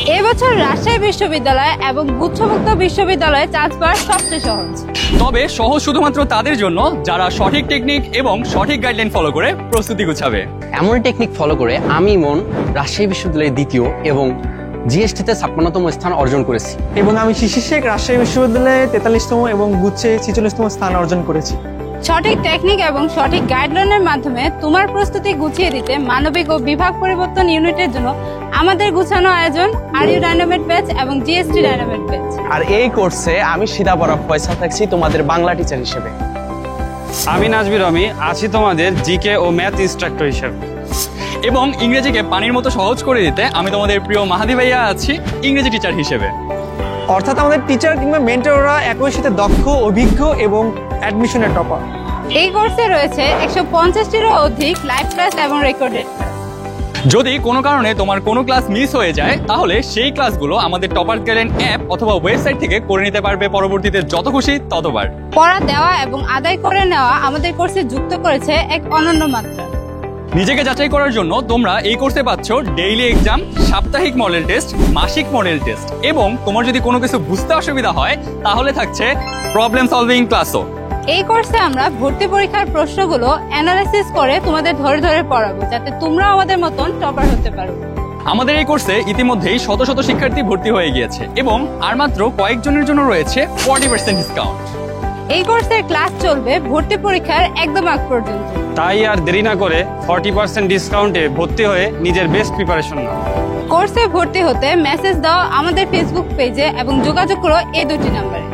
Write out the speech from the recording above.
এবছর রাজশাহী বিশ্ববিদ্যালয় এবং গুচ্ছমুক্ত বিশ্ববিদ্যালয়ে চান্স পাওয়া সবচেয়ে সহজ। তবে সহজ শুধুমাত্র তাদের জন্য যারা সঠিক টেকনিক এবং সঠিক গাইডলাইন ফলো করে প্রস্তুতি গুছাবে। এমন টেকনিক ফলো করে আমি ইমন রাজশাহী বিশ্ববিদ্যালয়ের দ্বিতীয় এবং জিএসটিতে 56তম স্থান অর্জন করেছি। এবং আমি শিশির শেখ রাজশাহী বিশ্ববিদ্যালয়ে 43তম এবং গুচ্ছে 46তম স্থান অর্জন করেছি। সঠিক টেকনিক এবং সঠিক গাইডলাইনের মাধ্যমে তোমার প্রস্তুতি গুছিয়ে দিতে মানবিক ও বিভাগ পরিবর্তন ইউনিটের জন্য আমাদের গুছানো আয়োজন আরইউ ডায়নামেট ব্যাচ এবং জিএসটি ডায়নামেট ব্যাচ। আর এই কোর্সে আমি সিধা বরাবর পয়সা থাকছি তোমাদের বাংলা টিচার হিসেবে। আমি নাজবির আমি আছি তোমাদের জিকে ও ম্যাথ ইনস্ট্রাক্টর হিসেবে। এবং ইংরেজিকে পানির মতো সহজ করে দিতে আমি তোমাদের প্রিয় মাহাদি ভাইয়া আছি ইংরেজি টিচার হিসেবে। অর্থাৎ আমাদের টিচার কিংবা মেন্টররা একই সাথে দক্ষ, অভিজ্ঞ এবং অ্যাডমিশনের টপার। এই কোর্সে রয়েছে 150টিরও অধিক লাইভ ক্লাস এবং রেকর্ডেড। যদি কোনো কারণে তোমার কোনো ক্লাস মিস হয়ে যায় তাহলে সেই ক্লাসগুলো আমাদের টপার গ্যালেন অ্যাপ অথবা ওয়েবসাইট থেকে করে নিতে পারবে পরবর্তীতে যত খুশি ততবার। পড়া দেওয়া এবং আদায় করে নেওয়া আমাদের কোর্সে যুক্ত করেছে এক অনন্য মাত্রা। নিজেকে যাচাই করার জন্য তোমরা এই কোর্সে পাচ্ছ ডেইলি এক্সাম, সাপ্তাহিক মডেল টেস্ট, মাসিক মডেল টেস্ট এবং তোমার যদি কোনো কিছু বুঝতে অসুবিধা হয় তাহলে থাকছে প্রবলেম সলভিং ক্লাসও। এই কোর্সে আমরা ভর্তি পরীক্ষার প্রশ্নগুলো অ্যানালাইসিস করে তোমাদের ধরে ধরে পড়াবো যাতে তোমরা আমাদের মতন টপার হতে পারো। আমাদের এই কোর্সে ইতিমধ্যেই শত শত শিক্ষার্থী ভর্তি হয়ে গিয়েছে এবং আর মাত্র কয়েকজনের জন্য রয়েছে 40% ডিসকাউন্ট। এই কোর্সের ক্লাস চলবে ভর্তি পরীক্ষার একদম আগ পর্যন্ত। তাই আর দেরি না করে 40% ডিসকাউন্টে ভর্তি হয়ে নিজের বেস্ট প্রিপারেশন নাও। কোর্সে ভর্তি হতে মেসেজ দাও আমাদের ফেসবুক পেজে এবং যোগাযোগ করো এই দুটি নম্বরে।